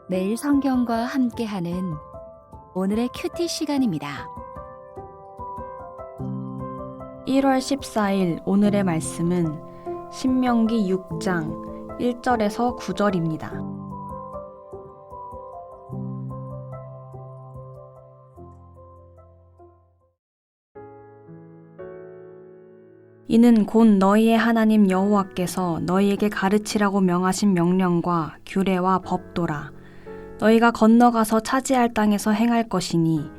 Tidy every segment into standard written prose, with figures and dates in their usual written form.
매일 성경과 함께하는 오늘의 큐티 시간입니다. 1월 14일 오늘의 말씀은 신명기 6장 1절에서 9절입니다. 이는 곧 너희의 하나님 여호와께서 너희에게 가르치라고 명하신 명령과 규례와 법도라. 너희가 건너가서 차지할 땅에서 행할 것이니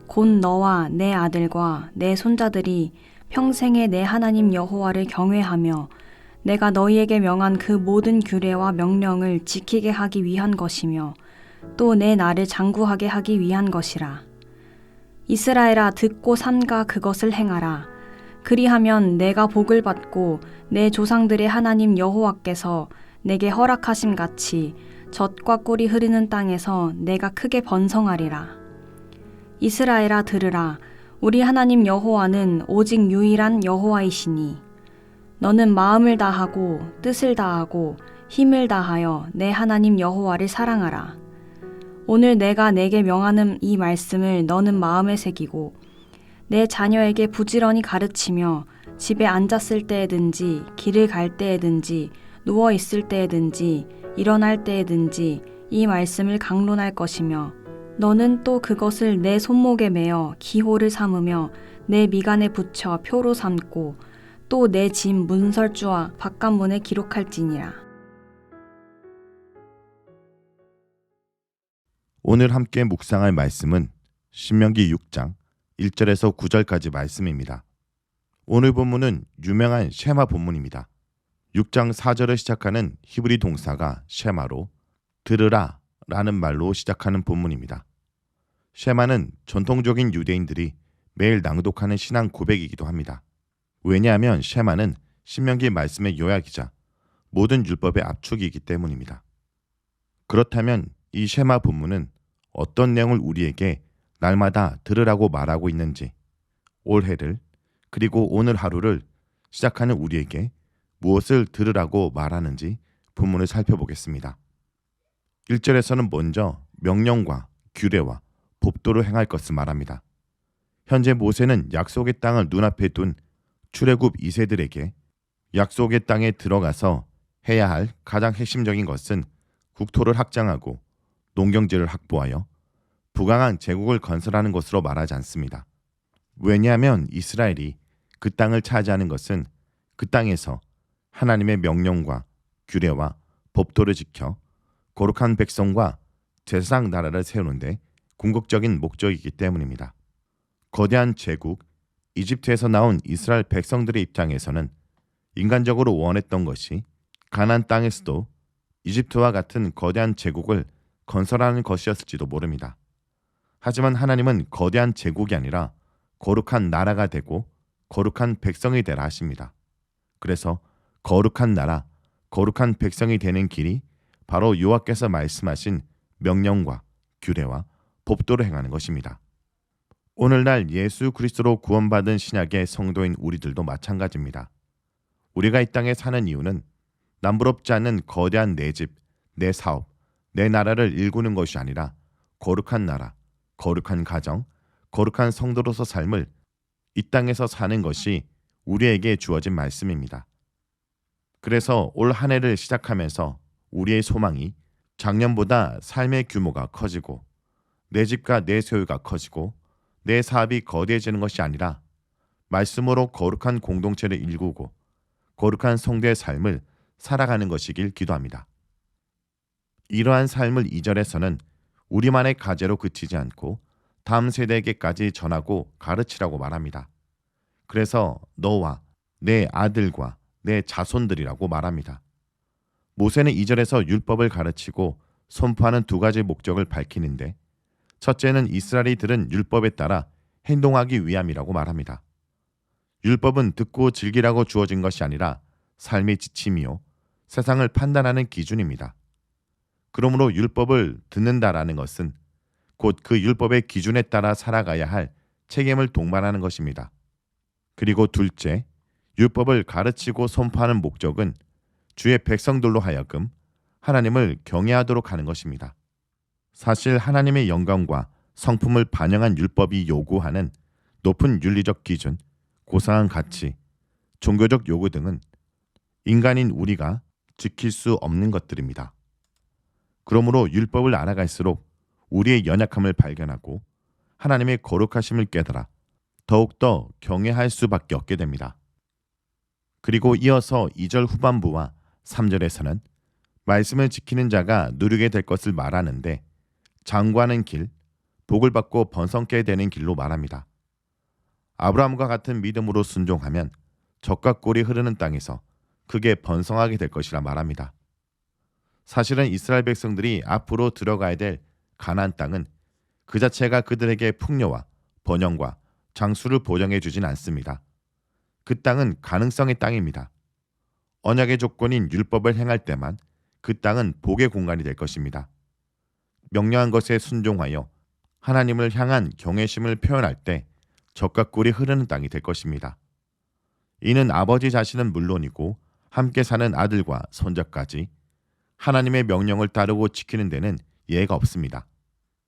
곧 너와 내 아들과 내 손자들이 평생에 내 하나님 여호와를 경외하며 내가 너희에게 명한 그 모든 규례와 명령을 지키게 하기 위한 것이며 또 내 나를 장구하게 하기 위한 것이라. 이스라엘아, 듣고 삼가 그것을 행하라. 그리하면 내가 복을 받고 내 조상들의 하나님 여호와께서 내게 허락하심 같이 젖과 꿀이 흐르는 땅에서 내가 크게 번성하리라. 이스라엘아, 들으라. 우리 하나님 여호와는 오직 유일한 여호와이시니 너는 마음을 다하고 뜻을 다하고 힘을 다하여 내 하나님 여호와를 사랑하라. 오늘 내가 내게 명하는 이 말씀을 너는 마음에 새기고 내 자녀에게 부지런히 가르치며 집에 앉았을 때에든지 길을 갈 때에든지 누워 있을 때에든지 일어날 때에든지 이 말씀을 강론할 것이며 너는 또 그것을 내 손목에 매어 기호를 삼으며 내 미간에 붙여 표로 삼고 또 내 집 문설주와 바깥문에 기록할지니라. 오늘 함께 묵상할 말씀은 신명기 6장 1절에서 9절까지 말씀입니다. 오늘 본문은 유명한 쉐마 본문입니다. 6장 4절을 시작하는 히브리 동사가 쉐마로 들으라 라는 말로 시작하는 본문입니다. 쉐마는 전통적인 유대인들이 매일 낭독하는 신앙 고백이기도 합니다. 왜냐하면 쉐마는 신명기 말씀의 요약이자 모든 율법의 압축이기 때문입니다. 그렇다면 이 쉐마 본문은 어떤 내용을 우리에게 날마다 들으라고 말하고 있는지, 올해를 그리고 오늘 하루를 시작하는 우리에게 무엇을 들으라고 말하는지 본문을 살펴보겠습니다. 1절에서는 먼저 명령과 규례와 법도를 행할 것을 말합니다. 현재 모세는 약속의 땅을 눈앞에 둔 출애굽 2세들에게 약속의 땅에 들어가서 해야 할 가장 핵심적인 것은 국토를 확장하고 농경지를 확보하여 부강한 제국을 건설하는 것으로 말하지 않습니다. 왜냐하면 이스라엘이 그 땅을 차지하는 것은 그 땅에서 하나님의 명령과 규례와 법도를 지켜 거룩한 백성과 제사장 나라를 세우는데 궁극적인 목적이기 때문입니다. 거대한 제국, 이집트에서 나온 이스라엘 백성들의 입장에서는 인간적으로 원했던 것이 가나안 땅에서도 이집트와 같은 거대한 제국을 건설하는 것이었을지도 모릅니다. 하지만 하나님은 거대한 제국이 아니라 거룩한 나라가 되고 거룩한 백성이 되라 하십니다. 그래서 거룩한 나라, 거룩한 백성이 되는 길이 바로 여호와께서 말씀하신 명령과 규례와 법도를 행하는 것입니다. 오늘날 예수 그리스도로 구원받은 신약의 성도인 우리들도 마찬가지입니다. 우리가 이 땅에 사는 이유는 남부럽지 않은 거대한 내 집, 내 사업, 내 나라를 일구는 것이 아니라 거룩한 나라, 거룩한 가정, 거룩한 성도로서 삶을 이 땅에서 사는 것이 우리에게 주어진 말씀입니다. 그래서 올 한 해를 시작하면서 우리의 소망이 작년보다 삶의 규모가 커지고 내 집과 내 소유가 커지고 내 사업이 거대해지는 것이 아니라 말씀으로 거룩한 공동체를 일구고 거룩한 성도의 삶을 살아가는 것이길 기도합니다. 이러한 삶을 2절에서는 우리만의 가제로 그치지 않고 다음 세대에게까지 전하고 가르치라고 말합니다. 그래서 너와 내 아들과 내 자손들이라고 말합니다. 모세는 2절에서 율법을 가르치고 선포하는 두 가지 목적을 밝히는데 첫째는 이스라엘이 들은 율법에 따라 행동하기 위함이라고 말합니다. 율법은 듣고 즐기라고 주어진 것이 아니라 삶의 지침이요 세상을 판단하는 기준입니다. 그러므로 율법을 듣는다라는 것은 곧 그 율법의 기준에 따라 살아가야 할 책임을 동반하는 것입니다. 그리고 둘째, 율법을 가르치고 선포하는 목적은 주의 백성들로 하여금 하나님을 경외하도록 하는 것입니다. 사실 하나님의 영광과 성품을 반영한 율법이 요구하는 높은 윤리적 기준, 고상한 가치, 종교적 요구 등은 인간인 우리가 지킬 수 없는 것들입니다. 그러므로 율법을 알아갈수록 우리의 연약함을 발견하고 하나님의 거룩하심을 깨달아 더욱더 경외할 수밖에 없게 됩니다. 그리고 이어서 2절 후반부와 3절에서는 말씀을 지키는 자가 누리게 될 것을 말하는데 장구하는 길, 복을 받고 번성케 되는 길로 말합니다. 아브라함과 같은 믿음으로 순종하면 젖과 꿀이 흐르는 땅에서 크게 번성하게 될 것이라 말합니다. 사실은 이스라엘 백성들이 앞으로 들어가야 될 가나안 땅은 그 자체가 그들에게 풍요와 번영과 장수를 보장해 주진 않습니다. 그 땅은 가능성의 땅입니다. 언약의 조건인 율법을 행할 때만 그 땅은 복의 공간이 될 것입니다. 명령한 것에 순종하여 하나님을 향한 경외심을 표현할 때 젖과 꿀이 흐르는 땅이 될 것입니다. 이는 아버지 자신은 물론이고 함께 사는 아들과 손자까지 하나님의 명령을 따르고 지키는 데는 예가 없습니다.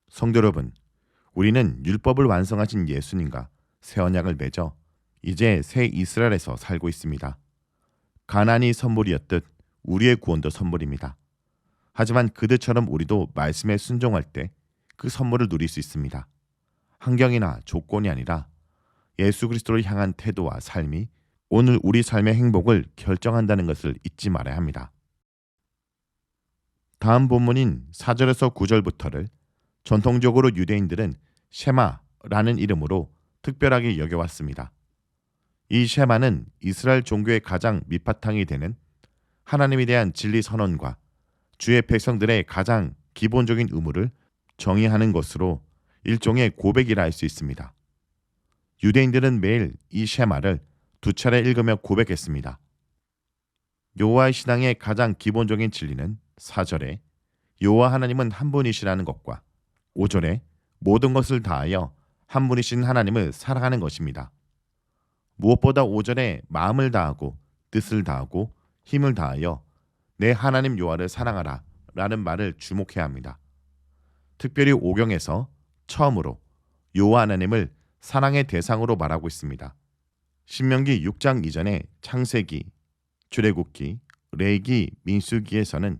성도 여러분, 우리는 율법을 완성하신 예수님과 새 언약을 맺어 이제 새 이스라엘에서 살고 있습니다. 가나안이 선물이었듯 우리의 구원도 선물입니다. 하지만 그들처럼 우리도 말씀에 순종할 때 그 선물을 누릴 수 있습니다. 환경이나 조건이 아니라 예수 그리스도를 향한 태도와 삶이 오늘 우리 삶의 행복을 결정한다는 것을 잊지 말아야 합니다. 다음 본문인 4절에서 9절부터를 전통적으로 유대인들은 셰마라는 이름으로 특별하게 여겨왔습니다. 이 셰마는 이스라엘 종교의 가장 밑바탕이 되는 하나님에 대한 진리 선언과 주의 백성들의 가장 기본적인 의무를 정의하는 것으로 일종의 고백이라 할 수 있습니다. 유대인들은 매일 이 셰마를 2차례 읽으며 고백했습니다. 여호와의 신앙의 가장 기본적인 진리는 4절에 여호와 하나님은 한 분이시라는 것과 5절에 모든 것을 다하여 한 분이신 하나님을 사랑하는 것입니다. 무엇보다 5절에 마음을 다하고 뜻을 다하고 힘을 다하여 내 하나님 여호와를 사랑하라 라는 말을 주목해야 합니다. 특별히 오경에서 처음으로 여호와 하나님을 사랑의 대상으로 말하고 있습니다. 신명기 6장 이전에 창세기, 출애굽기, 레위기, 민수기에서는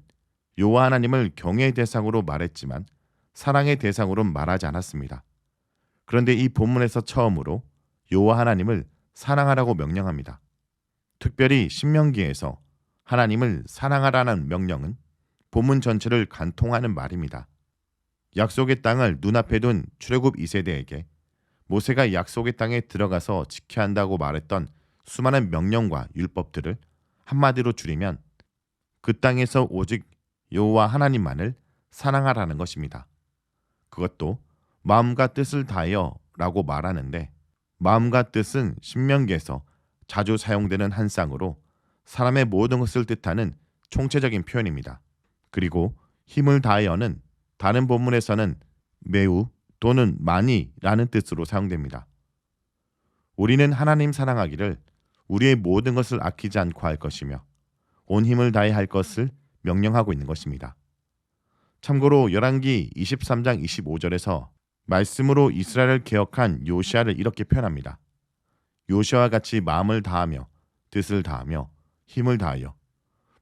여호와 하나님을 경외의 대상으로 말했지만 사랑의 대상으로는 말하지 않았습니다. 그런데 이 본문에서 처음으로 여호와 하나님을 사랑하라고 명령합니다. 특별히 신명기에서 하나님을 사랑하라는 명령은 본문 전체를 관통하는 말입니다. 약속의 땅을 눈앞에 둔 출애굽 2세대에게 모세가 약속의 땅에 들어가서 지켜야 한다고 말했던 수많은 명령과 율법들을 한마디로 줄이면 그 땅에서 오직 여호와 하나님만을 사랑하라는 것입니다. 그것도 마음과 뜻을 다하여 라고 말하는데 마음과 뜻은 신명기에서 자주 사용되는 한 쌍으로 사람의 모든 것을 뜻하는 총체적인 표현입니다. 그리고 힘을 다하여는 다른 본문에서는 매우 또는 많이라는 뜻으로 사용됩니다. 우리는 하나님 사랑하기를 우리의 모든 것을 아끼지 않고 할 것이며 온 힘을 다해 할 것을 명령하고 있는 것입니다. 참고로 열왕기 23장 25절에서 말씀으로 이스라엘을 개혁한 요시아를 이렇게 표현합니다. 요시아와 같이 마음을 다하며 뜻을 다하며 힘을 다하여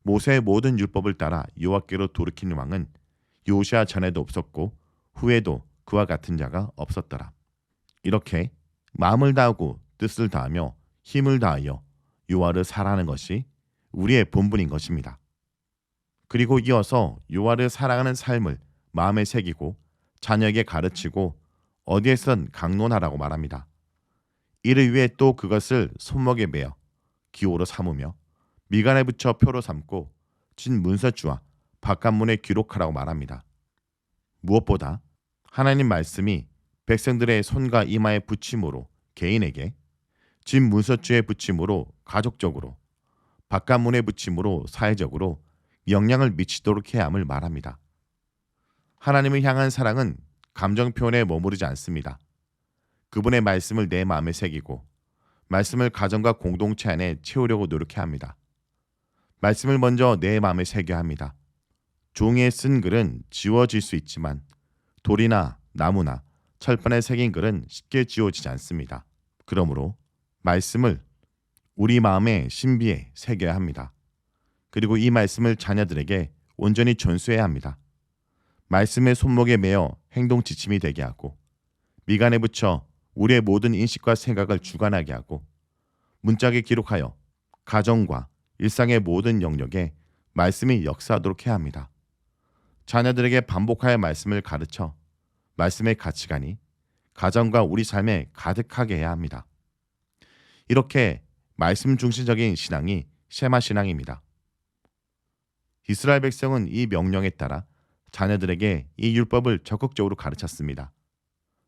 모세의 모든 율법을 따라 여호와께로 돌이키는 왕은 요시아 전에도 없었고 후에도 그와 같은 자가 없었더라. 이렇게 마음을 다하고 뜻을 다하며 힘을 다하여 여호와를 사랑하는 것이 우리의 본분인 것입니다. 그리고 이어서 여호와를 사랑하는 삶을 마음에 새기고 자녀에게 가르치고 어디에선 강론하라고 말합니다. 이를 위해 또 그것을 손목에 매어 기호로 삼으며 미간에 붙여 표로 삼고 진 문서주와 바깥문에 기록하라고 말합니다. 무엇보다 하나님 말씀이 백성들의 손과 이마에 붙임으로 개인에게, 진 문서주에 붙임으로 가족적으로, 바깥문에 붙임으로 사회적으로 영향을 미치도록 해야 함을 말합니다. 하나님을 향한 사랑은 감정 표현에 머무르지 않습니다. 그분의 말씀을 내 마음에 새기고 말씀을 가정과 공동체 안에 채우려고 노력해야 합니다. 말씀을 먼저 내 마음에 새겨야 합니다. 종이에 쓴 글은 지워질 수 있지만 돌이나 나무나 철판에 새긴 글은 쉽게 지워지지 않습니다. 그러므로 말씀을 우리 마음의 신비에 새겨야 합니다. 그리고 이 말씀을 자녀들에게 온전히 전수해야 합니다. 말씀의 손목에 매어 행동 지침이 되게 하고 미간에 붙여 우리의 모든 인식과 생각을 주관하게 하고 문짝에 기록하여 가정과 일상의 모든 영역에 말씀이 역사하도록 해야 합니다. 자녀들에게 반복하여 말씀을 가르쳐 말씀의 가치관이 가정과 우리 삶에 가득하게 해야 합니다. 이렇게 말씀 중심적인 신앙이 셰마 신앙입니다. 이스라엘 백성은 이 명령에 따라 자녀들에게 이 율법을 적극적으로 가르쳤습니다.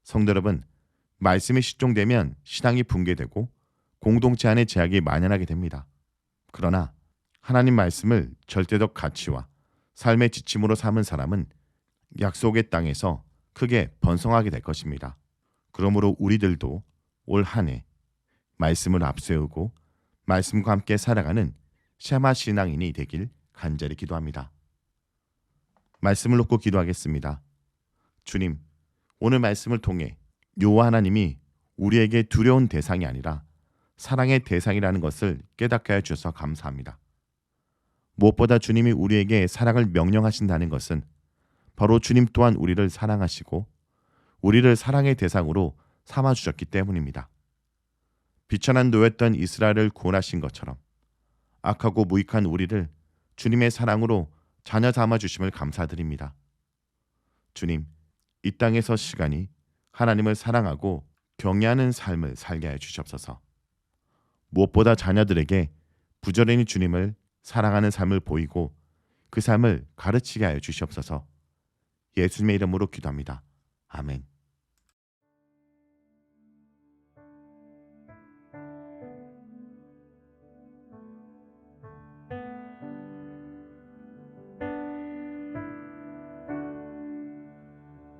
성도 여러분, 말씀이 실종되면 신앙이 붕괴되고 공동체 안에 제약이 만연하게 됩니다. 그러나 하나님 말씀을 절대적 가치와 삶의 지침으로 삼은 사람은 약속의 땅에서 크게 번성하게 될 것입니다. 그러므로 우리들도 올 한 해 말씀을 앞세우고 말씀과 함께 살아가는 셰마 신앙인이 되길 간절히 기도합니다. 말씀을 놓고 기도하겠습니다. 주님, 오늘 말씀을 통해 여호와 하나님이 우리에게 두려운 대상이 아니라 사랑의 대상이라는 것을 깨닫게 해 주셔서 감사합니다. 무엇보다 주님이 우리에게 사랑을 명령하신다는 것은 바로 주님 또한 우리를 사랑하시고 우리를 사랑의 대상으로 삼아주셨기 때문입니다. 비천한 노였던 이스라엘을 구원하신 것처럼 악하고 무익한 우리를 주님의 사랑으로 자녀 삼아주심을 감사드립니다. 주님, 이 땅에서 시간이 하나님을 사랑하고 경외하는 삶을 살게 해 주시옵소서. 무엇보다 자녀들에게 부지런히 주님을 사랑하는 삶을 보이고 그 삶을 가르치게 하여 주시옵소서. 예수님의 이름으로 기도합니다. 아멘.